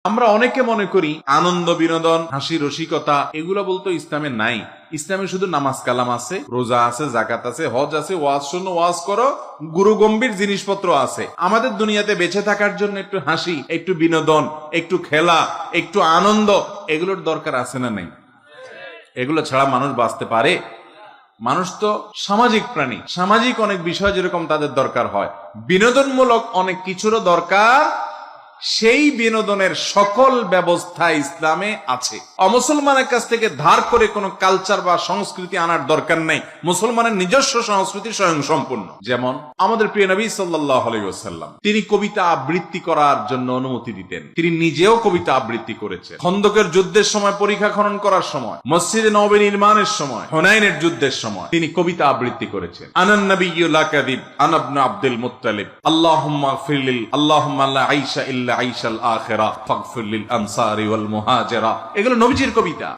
আমরা অনেকে মনে করি আনন্দ বিনোদন হাসি রসিকতা এগুলো বলতো ইসলামে নাই। ইসলামে শুধু নামাজ কালাম আছে, রোজা আছে, জাকাত আছে, হজ আছে, ওয়াজ শোনো, ওয়াজ করো, গুরু গম্ভীর জিনিসপত্র আছে। আমাদের দুনিয়াতে বেঁচে থাকার জন্য একটু হাসি, একটু বিনোদন, একটু খেলা, একটু আনন্দ, এগুলোর দরকার আছে না নেই? এগুলো ছাড়া মানুষ বাঁচতে পারে? মানুষ তো সামাজিক প্রাণী, সামাজিক অনেক বিষয় যেরকম তাদের দরকার হয়, বিনোদনমূলক অনেক কিছুরও দরকার। সেই বিনোদনের সকল ব্যবস্থা ইসলামে আছে। অমুসলমানের কাছ থেকে ধার করে কোনো কালচার বা সংস্কৃতি আনার দরকার নেই। মুসলমানের নিজস্ব সংস্কৃতি স্বয়ং সম্পূর্ণ। যেমন আমাদের প্রিয় নবী সাল্লাল্লাহু আলাইহি ওয়াসাল্লাম, তিনি কবিতা আবৃত্তি করার জন্য অনুমতি দিতেন। তিনি নিজেও কবিতা আবৃত্তি করেছেন। খন্দকের যুদ্ধের সময়, পরীক্ষা খনন করার সময়, মসজিদে নববী নির্মাণের সময়, হুনাইনের যুদ্ধের সময় তিনি কবিতা আবৃত্তি করেছেন। আনান নাবিয়্যু লা কাযিব আনা ইবনে আব্দুল মুত্তালিব আল্লাহুম্মা গফিরলিল আল্লাহুম্মা লা আইশা ইল্লা আইশাল আখিরা ফাগফির লিল আনসারি ওয়াল মুহাজিরা। এগুলো নবীজির কবিতা।